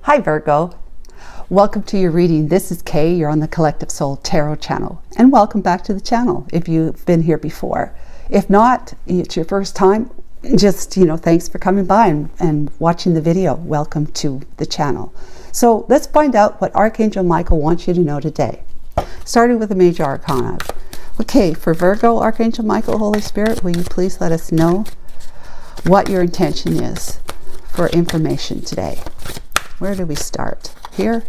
Hi Virgo, welcome to your reading. This is Kay, you're on the Collective Soul Tarot channel, and welcome back to the channel if you've been here before. If not, it's your first time, just thanks for coming by and watching the video. Welcome to the channel. So let's find out what Archangel Michael wants you to know today, starting with the major arcana. Okay, for Virgo, Archangel Michael, Holy Spirit, will you please let us know what your intention is for information today? Where do we start? Here?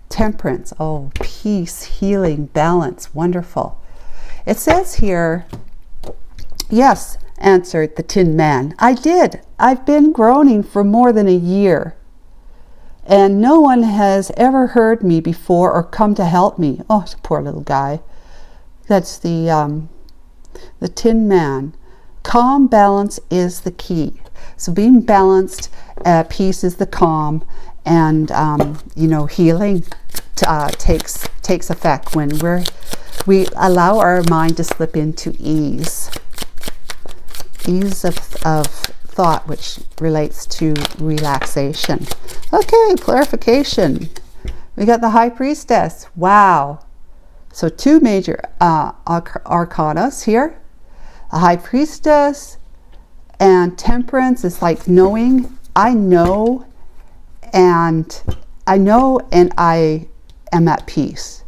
Temperance. Oh, peace, healing, balance. Wonderful. It says here, yes, answered the Tin Man. I did. I've been groaning for more than a year, and no one has ever heard me before or come to help me. Oh, poor little guy. That's the Tin Man. Calm balance is the key. So being balanced, peace is the calm, and healing takes effect when we allow our mind to slip into ease of thought, which relates to relaxation. Okay, clarification. We got the High Priestess. Wow. So two major arcanas here. A High Priestess and Temperance is like knowing. I know and I am at peace.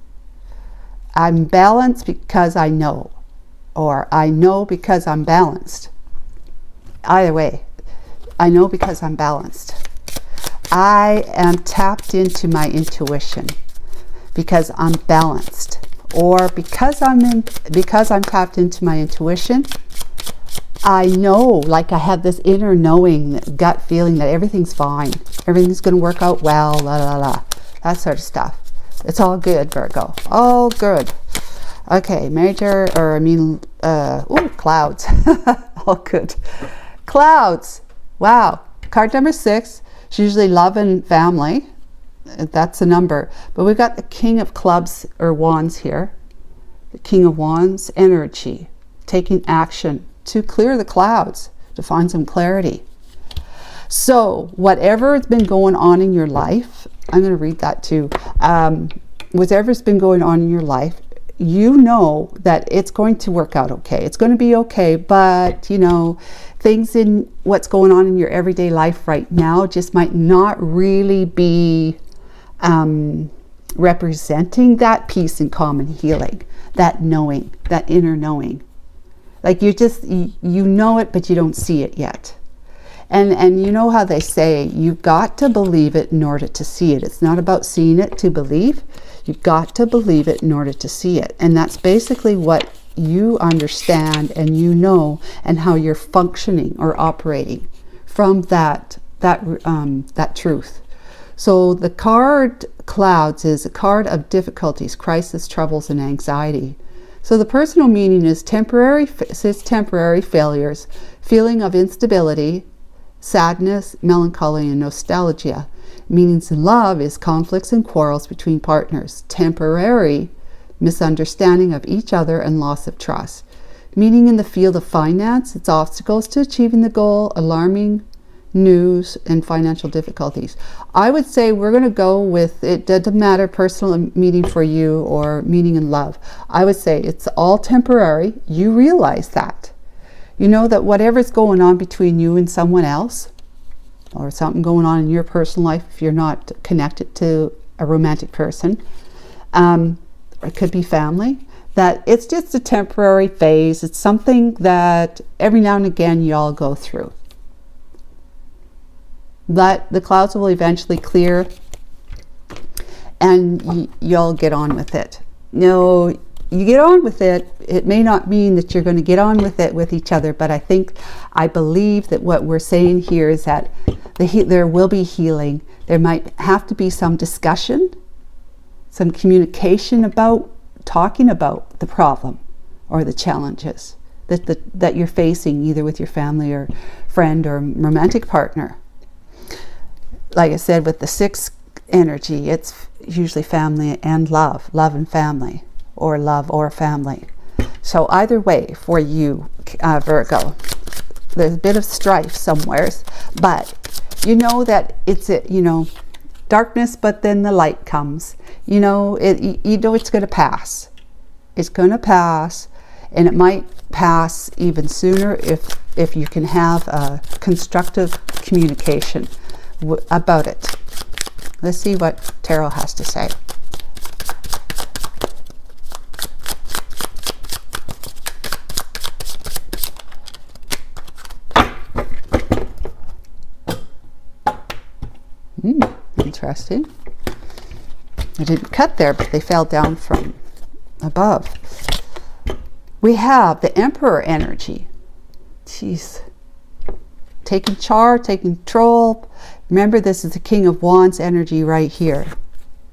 I'm balanced because I know, or I know because I'm balanced. Either way, I know because I'm balanced. I am tapped into my intuition because I'm balanced, or because I'm tapped into my intuition. I know, like I have this inner knowing, gut feeling that everything's fine. Everything's going to work out well, that sort of stuff. It's all good, Virgo. All good. Okay, clouds. All good. Clouds. Wow. Card number 6. It's usually love and family. That's a number. But we've got the King of Clubs or Wands here. The King of Wands, energy. Taking action to clear the clouds, to find some clarity. So whatever has been going on in your life, I'm going to read that too. Whatever's been going on in your life, you know that it's going to work out okay. It's going to be okay, but things in what's going on in your everyday life right now just might not really be representing that peace and calm and healing, that knowing, that inner knowing. Like you know it, but you don't see it yet. And you know how they say, you've got to believe it in order to see it. It's not about seeing it to believe. You've got to believe it in order to see it. And that's basically what you understand and and how you're functioning or operating from that truth. So the card Clouds is a card of difficulties, crisis, troubles, and anxiety. So the personal meaning is temporary failures, feeling of instability, sadness, melancholy, and nostalgia. Meanings in love is conflicts and quarrels between partners, temporary misunderstanding of each other, and loss of trust. Meaning in the field of finance, it's obstacles to achieving the goal, alarming news, and financial difficulties. I would say we're going to go with, it doesn't matter personal meaning for you or meaning in love. I would say it's all temporary. You realize that. You know that whatever's going on between you and someone else, or something going on in your personal life if you're not connected to a romantic person, it could be family, that it's just a temporary phase. It's something that every now and again you all go through. But the clouds will eventually clear and you'll get on with it. No, you get on with it. It may not mean that you're going to get on with it with each other, but I believe that what we're saying here is that there will be healing. There might have to be some discussion, some communication about talking about the problem or the challenges that you're facing, either with your family or friend or romantic partner. Like I said, with the 6 energy, it's usually family and love and family, or love or family. So either way for you, Virgo, there's a bit of strife somewhere, but you know that darkness, but then the light comes. You know, it's going to pass. It's going to pass, and it might pass even sooner if you can have a constructive communication about it. Let's see what Tarot has to say. Interesting. I didn't cut there, but they fell down from above. We have the Emperor energy. Jeez. Taking charge, taking control. Remember, this is the King of Wands energy right here.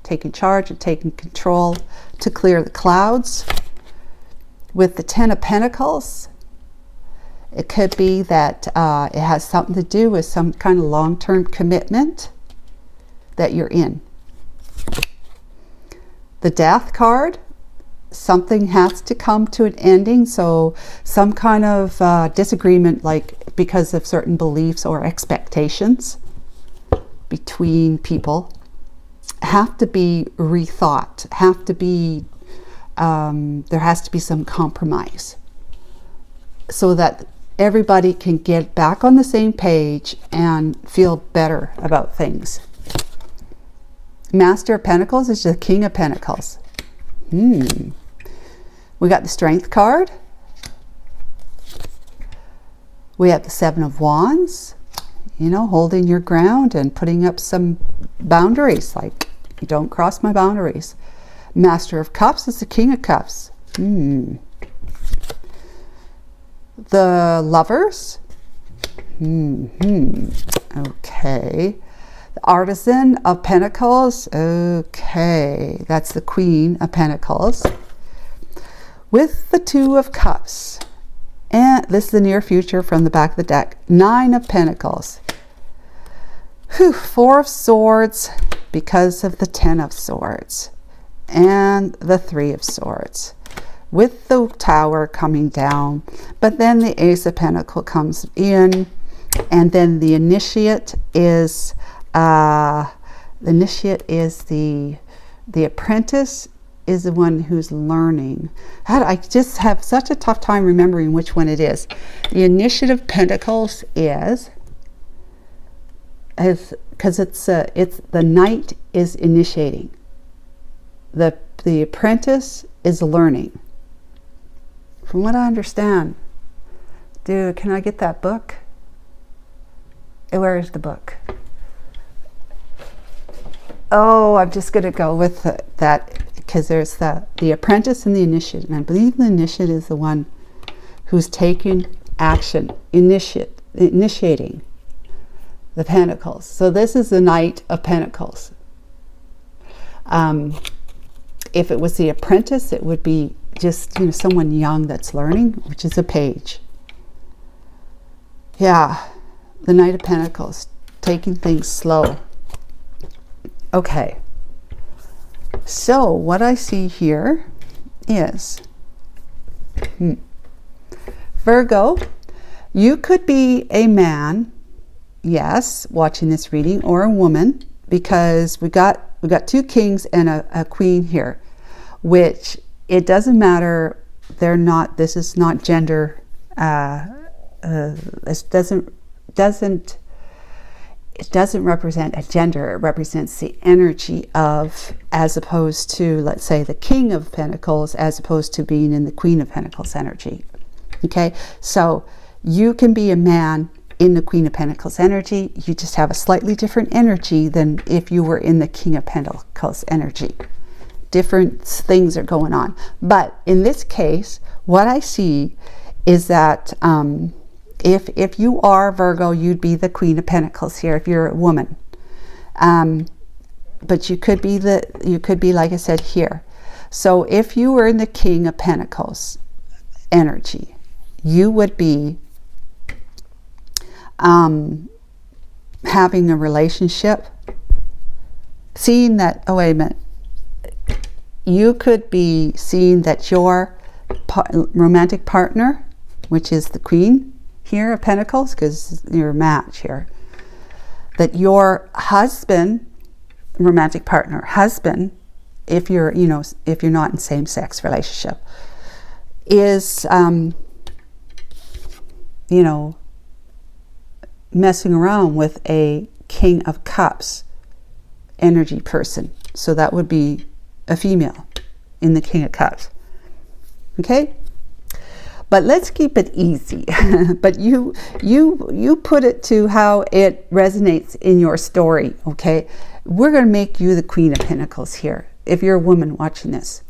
Taking charge and taking control to clear the clouds. With the Ten of Pentacles, it could be that it has something to do with some kind of long-term commitment that you're in. The Death card, something has to come to an ending, so some kind of disagreement, like because of certain beliefs or expectations between people, have to be rethought, have to be there has to be some compromise so that everybody can get back on the same page and feel better about things. Master of Pentacles is the King of Pentacles. We got the Strength card. We have the Seven of Wands. You know, holding your ground and putting up some boundaries, like, you don't cross my boundaries. Master of Cups is the King of Cups. The Lovers. Okay. The Artisan of Pentacles. Okay, that's the Queen of Pentacles. With the Two of Cups. And this is the near future from the back of the deck. Nine of Pentacles. Four of Swords because of the Ten of Swords. And the Three of Swords. With the Tower coming down. But then the Ace of Pentacles comes in. And then the Initiate is... the Apprentice is the one who's learning. I just have such a tough time remembering which one it is. The Initiative of Pentacles is because it's the Knight is initiating. The Apprentice is learning. From what I understand, dude, can I get that book? Where is the book? Oh, I'm just going to go with that because there's the Apprentice and the Initiate. And I believe the Initiate is the one who's taking action, initiating the Pentacles. So this is the Knight of Pentacles. If it was the Apprentice, it would be just, you know, someone young that's learning, which is a Page. Yeah, the Knight of Pentacles, taking things slow. Okay, so what I see here is Virgo, you could be a man, yes, watching this reading, or a woman, because we got two kings and a queen here, which it doesn't matter. They're not. This is not gender. It doesn't represent a gender. It represents the energy of, as opposed to, let's say, the King of Pentacles, as opposed to being in the Queen of Pentacles energy. Okay, so you can be a man in the Queen of Pentacles energy. You just have a slightly different energy than if you were in the King of Pentacles energy. Different things are going on. But in this case, what I see is that if you are Virgo, you'd be the Queen of Pentacles here if you're a woman. But you could be like I said here. So if you were in the King of Pentacles energy, you would be having a relationship, seeing that, oh wait a minute, you could be seeing that your romantic partner, which is the Queen here of Pentacles, because you're a match here, that your husband romantic partner, husband, if you're, you know, if you're not in same-sex relationship, is, you know, messing around with a King of Cups energy person. So that would be a female in the King of Cups. Okay? But let's keep it easy. But you put it to how it resonates in your story, okay? We're going to make you the Queen of Pentacles here, if you're a woman watching this.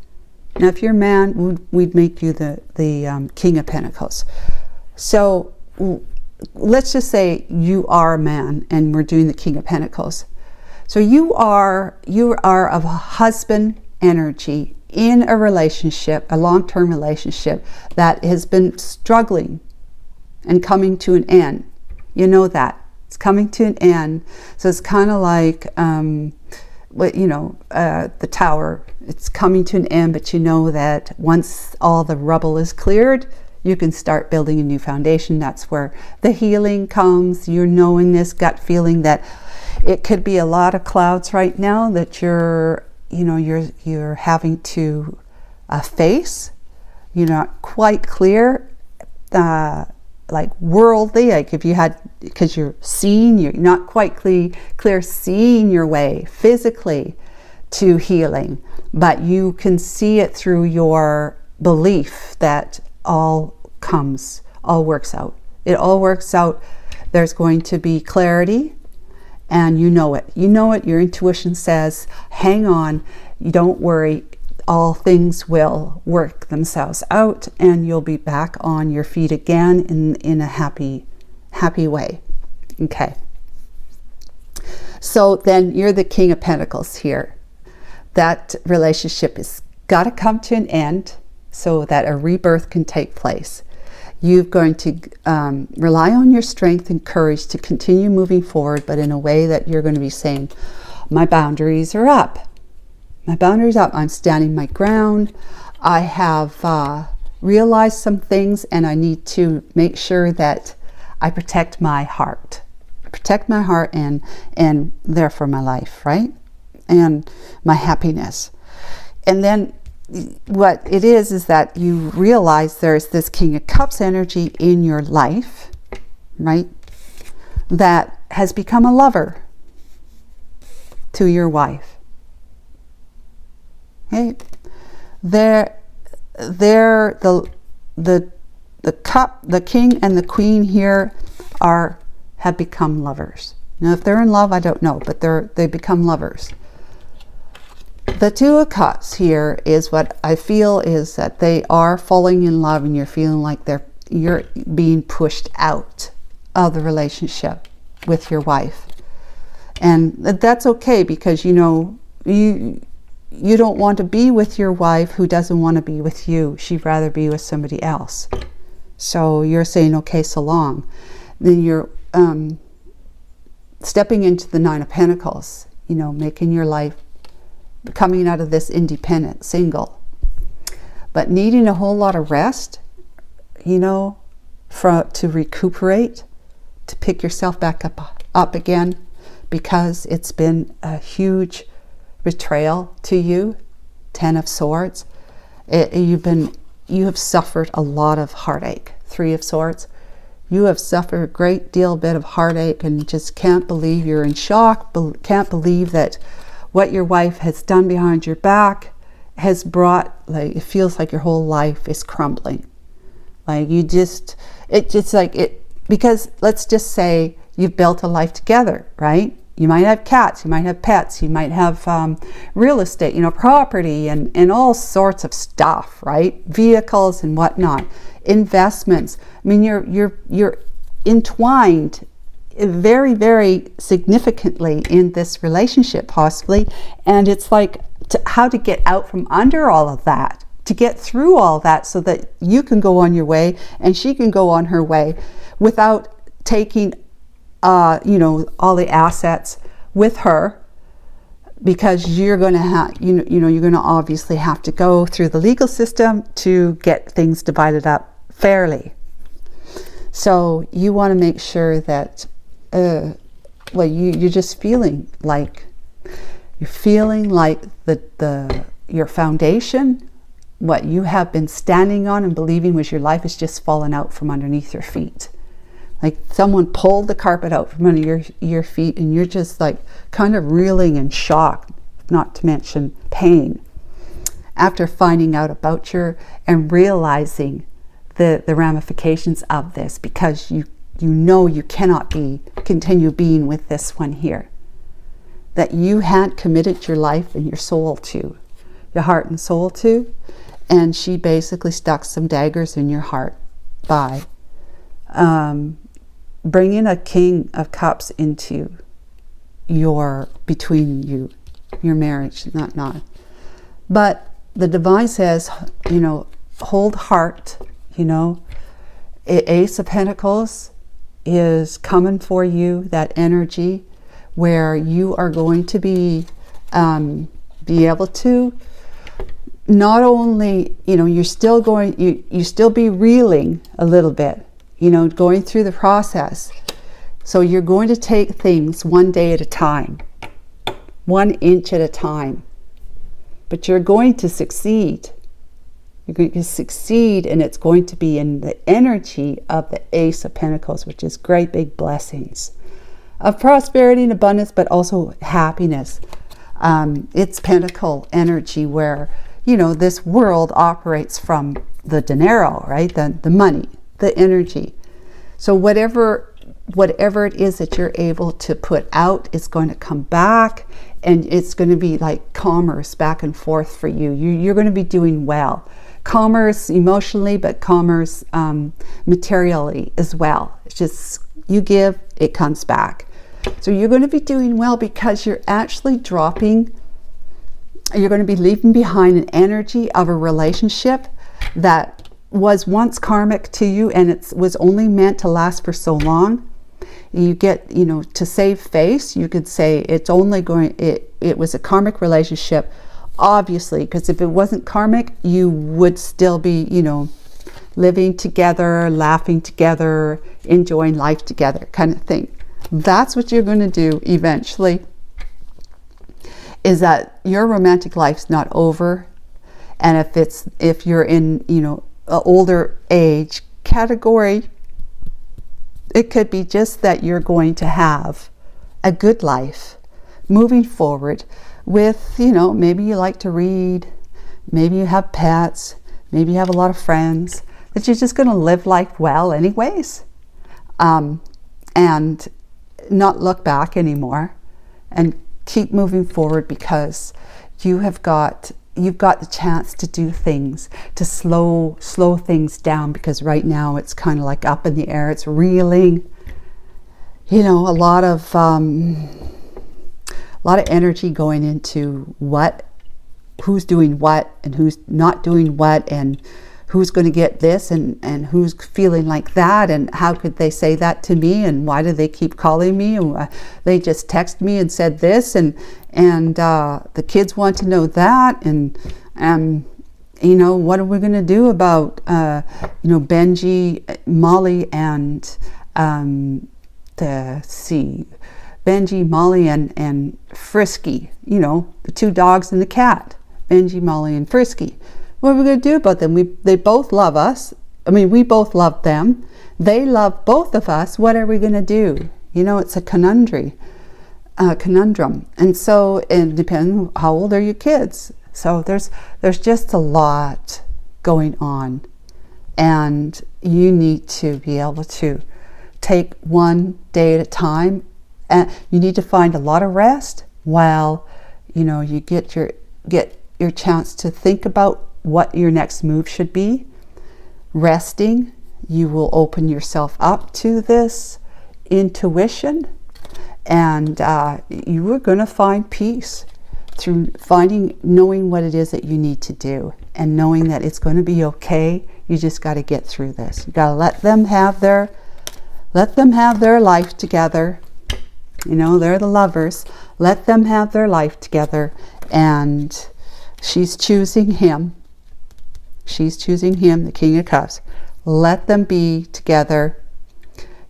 Now, if you're a man, we'd make you the King of Pentacles. So let's just say you are a man and we're doing the King of Pentacles. So you are of a husband energy in a relationship, a long-term relationship that has been struggling and coming to an end. You know that. It's coming to an end. So it's kind of like, you know, the tower. It's coming to an end, but you know that once all the rubble is cleared, you can start building a new foundation. That's where the healing comes. You're knowing this gut feeling that it could be a lot of clouds right now that you're having to face. You're not quite clear, like worldly, like if you had, because you're not quite clear seeing your way physically to healing, but you can see it through your belief that all works out. It all works out. There's going to be clarity. And you know it. You know it. Your intuition says, hang on, you don't worry, all things will work themselves out and you'll be back on your feet again in a happy way. Okay. So then you're the King of Pentacles here. That relationship has got to come to an end so that a rebirth can take place. You're going to rely on your strength and courage to continue moving forward, but in a way that you're going to be saying, my boundaries are up. My boundaries are up. I'm standing my ground. I have realized some things and I need to make sure that I protect my heart. Protect my heart and therefore my life, right? And my happiness. And then what it is that you realize there's this King of Cups energy in your life, right? That has become a lover to your wife. Okay? The cup, the king and the queen here have become lovers. Now, if they're in love, I don't know, but they become lovers. The Two of Cups here is what I feel is that they are falling in love and you're feeling like you're being pushed out of the relationship with your wife. And that's okay because, you know, you don't want to be with your wife who doesn't want to be with you. She'd rather be with somebody else. So you're saying, okay, so long. Then you're stepping into the Nine of Pentacles, you know, making your life, coming out of this independent, single, but needing a whole lot of rest, you know, to recuperate, to pick yourself back up again, because it's been a huge betrayal to you. 10 of Swords. You have suffered a lot of heartache. 3 of Swords. You have suffered a great bit of heartache and just can't believe you're in shock, can't believe that what your wife has done behind your back has brought, like, it feels like your whole life is crumbling. Like because let's just say you've built a life together, right? You might have cats, you might have pets, you might have real estate, you know, property and all sorts of stuff, right? Vehicles and whatnot, investments. I mean, you're entwined very, very significantly in this relationship, possibly. And it's like how to get out from under all of that, to get through all that so that you can go on your way and she can go on her way without taking, you know, all the assets with her, because you're going to have, you know, you're going to obviously have to go through the legal system to get things divided up fairly. So you want to make sure that, well, you're just feeling like You're feeling like your foundation, what you have been standing on and believing was your life, is just fallen out from underneath your feet. Like someone pulled the carpet out from under your feet, and you're just like kind of reeling in shock, not to mention pain, after finding out about and realizing the ramifications of this, because you know you cannot continue being with this one here that you had committed your life and your soul to, your heart and soul to, and she basically stuck some daggers in your heart by bringing a King of Cups into between your marriage, not. But the divine says, hold heart, Ace of Pentacles is coming for you, that energy where you are going to be able to not only, you still be reeling a little bit, going through the process. So you're going to take things one day at a time, 1 inch at a time, but you're going to succeed. You're going to succeed, and it's going to be in the energy of the Ace of Pentacles, which is great big blessings of prosperity and abundance, but also happiness. It's Pentacle energy where, this world operates from the dinero, right? The money, the energy. So whatever it is that you're able to put out is going to come back, and it's going to be like commerce back and forth for you. You're going to be doing well. Commerce emotionally, but commerce materially as well. It's just, you give, it comes back. So you're going to be doing well because you're actually you're going to be leaving behind an energy of a relationship that was once karmic to you, and it was only meant to last for so long. You get, to save face, you could say it was a karmic relationship, obviously, because if it wasn't karmic, you would still be, living together, laughing together, enjoying life together, kind of thing. That's what you're going to do eventually, is that your romantic life's not over. And if you're in, an older age category, it could be just that you're going to have a good life moving forward with, maybe you like to read, maybe you have pets, maybe you have a lot of friends, that you're just going to live life well anyways, and not look back anymore and keep moving forward, because you've got the chance to do things, to slow things down, because right now it's kind of like up in the air, it's reeling, a lot of energy going into who's doing what and who's not doing what, and who's going to get this and who's feeling like that, and how could they say that to me, and why do they keep calling me, and they just text me and said this, and the kids want to know that, and what are we going to do about Benji, Molly, and Benji, Molly, and Frisky, the 2 dogs and the cat, Benji, Molly, and Frisky. What are we going to do about them? They both love us. We both love them. They love both of us. What are we going to do? It's a conundrum. And so, it depends, how old are your kids? So there's just a lot going on, and you need to be able to take one day at a time, and you need to find a lot of rest while you get your chance to think about what your next move should be. Resting, you will open yourself up to this intuition, and you are going to find peace through knowing what it is that you need to do, and knowing that it's going to be okay. You just got to get through this. You got to let them have their life together. They're the lovers. Let them have their life together, and she's choosing him. She's choosing him, the King of Cups. Let them be together.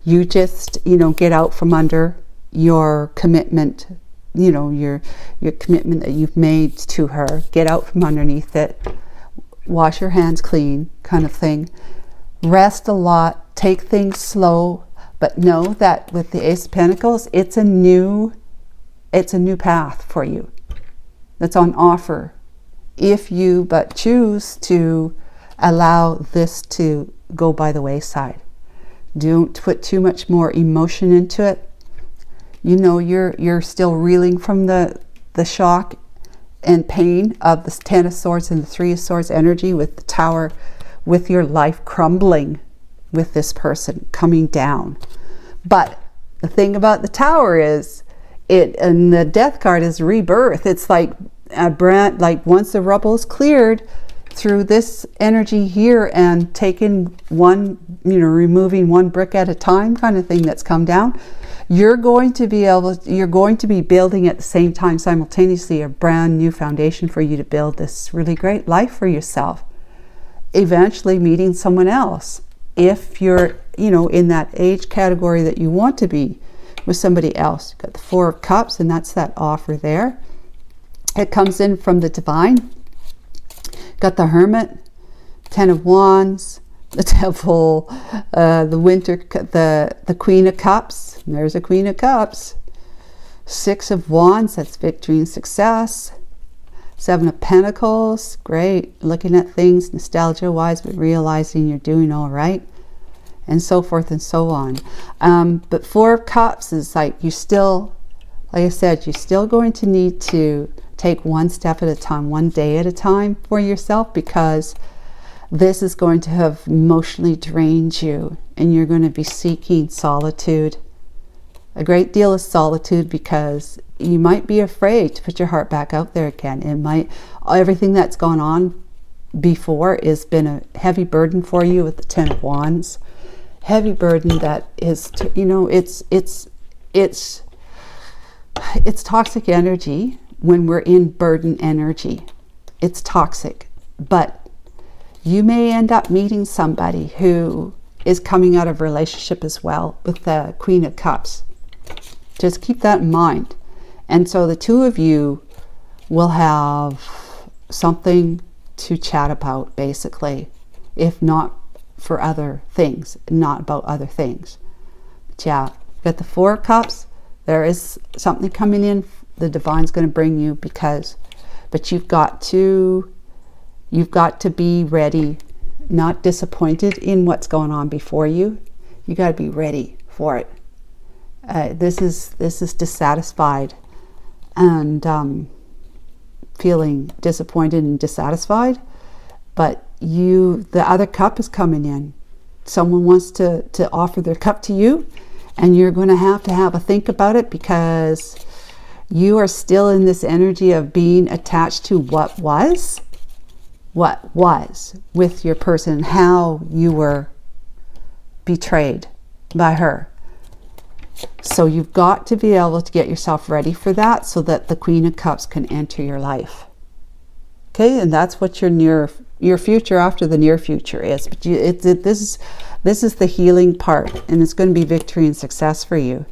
You just, get out from under your commitment you know, your commitment that you've made to her. Get out from underneath it. Wash your hands clean, kind of thing. Rest a lot. Take things slow. But know that with the Ace of Pentacles, it's a new path for you that's on offer, if you but choose to allow this to go by the wayside. Don't put too much more emotion into it. You know, you're still reeling from the shock and pain of the Ten of Swords and the Three of Swords energy with the Tower, with your life crumbling with this person coming down. But the thing about the Tower is, and the Death card is rebirth. It's like a brand, like once the rubble is cleared through this energy here and taking one, you know, removing one brick at a time kind of thing that's come down, you're going to be building at the same time simultaneously a brand new foundation for you to build this really great life for yourself. Eventually meeting someone else, if you're, you know, in that age category that you want to be with somebody else. You've got the Four of Cups, and that's that offer there. It comes in from the Divine. Got the Hermit, Ten of Wands, the Devil, the Winter, the Queen of Cups. There's a Queen of Cups. Six of Wands, that's victory and success. Seven of Pentacles, great. Looking at things nostalgia-wise, but realizing you're doing all right. And so forth and so on. But Four of Cups is like, you still, like I said, you're still going to need to take one step at a time, one day at a time for yourself, because this is going to have emotionally drained you, and you're going to be seeking solitude, a great deal of solitude, because you might be afraid to put your heart back out there again. It might, everything that's gone on before has been a heavy burden for you with the Ten of Wands. Heavy burden that is, you know, it's toxic energy. When we're in burden energy, it's toxic. But you may end up meeting somebody who is coming out of a relationship as well with the Queen of Cups. Just keep that in mind. And so the two of you will have something to chat about, basically, if not for other things, not about other things. But yeah, got the Four of Cups. There is something coming in. The Divine's going to bring you, but you've got to be ready, not disappointed in what's going on before you. You got to be ready for it. This is dissatisfied and feeling disappointed and dissatisfied, but the other cup is coming in. Someone wants to offer their cup to you, and you're going to have a think about it, because you are still in this energy of being attached to what was with your person, how you were betrayed by her. So you've got to be able to get yourself ready for that, so that the Queen of Cups can enter your life. Okay, and that's what your future after the near future is. But this is the healing part, and it's going to be victory and success for you.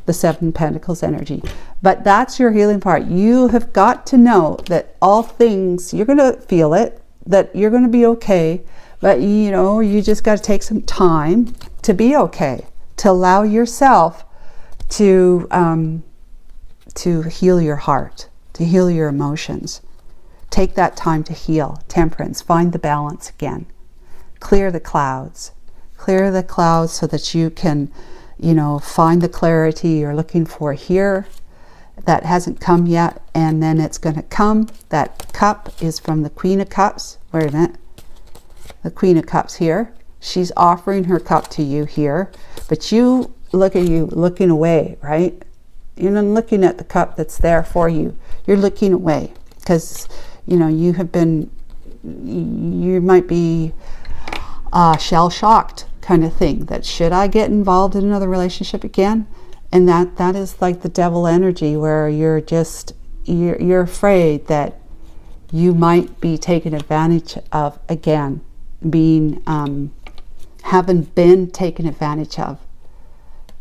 The Seven of Pentacles energy. But that's your healing part. You have got to know that all things, you're going to feel it, that you're going to be okay, but you know, you just got to take some time to be okay, to allow yourself to heal your heart, to heal your emotions. Take that time to heal. Temperance. Find the balance again. Clear the clouds. Clear the clouds so that you can, you know, find the clarity you're looking for here that hasn't come yet, and then it's going to come. That cup is from the Queen of Cups. Wait a minute. The Queen of Cups here. She's offering her cup to you here, but you looking away, right? You're not looking at the cup that's there for you. You're looking away because, you know, you might be shell-shocked kind of thing, that should I get involved in another relationship again? And that is like the devil energy, where you're afraid that you might be taken advantage of again, having been taken advantage of,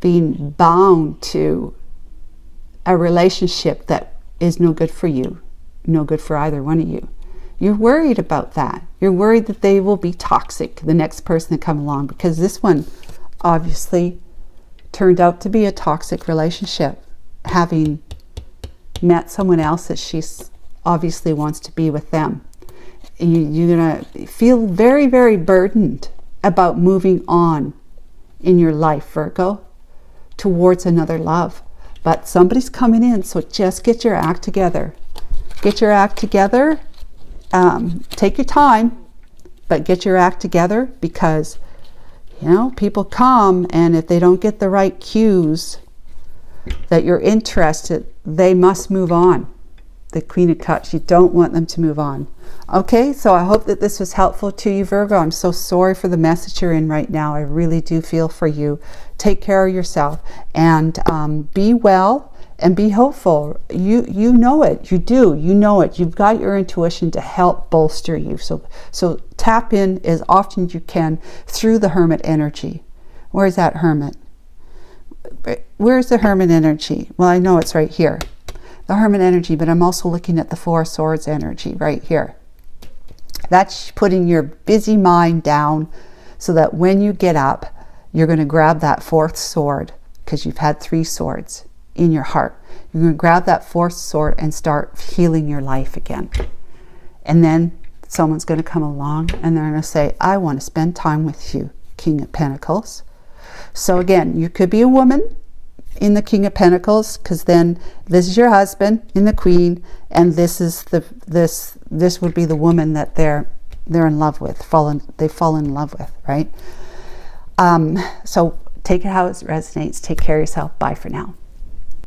being bound to a relationship that is no good for you, no good for either one of you. You're worried about that. You're worried that they will be toxic, the next person to come along, because this one obviously turned out to be a toxic relationship, having met someone else that she obviously wants to be with them. You're going to feel very, very burdened about moving on in your life, Virgo, towards another love. But somebody's coming in, so just get your act together. Get your act together. Take your time, but get your act together, because, you know, people come, and if they don't get the right cues that you're interested, they must move on. The Queen of Cups, you don't want them to move on. Okay, so I hope that this was helpful to you, Virgo. I'm so sorry for the message you're in right now. I really do feel for you. Take care of yourself, and be well and be hopeful. You know it. You do. You know it. You've got your intuition to help bolster you. So tap in as often as you can through the Hermit energy. Where's that Hermit? Where's the Hermit energy? Well, I know it's right here. The Hermit energy, but I'm also looking at the Four of Swords energy right here. That's putting your busy mind down so that when you get up, you're going to grab that fourth sword, because you've had 3 swords in your heart. You're going to grab that fourth sword and start healing your life again. And then someone's going to come along and they're going to say, I want to spend time with you, King of Pentacles. So again, you could be a woman in the King of Pentacles, because then this is your husband in the Queen, and this is this would be the woman that they're in love with, they fall in love with, right? So take it how it resonates. Take care of yourself. Bye for now.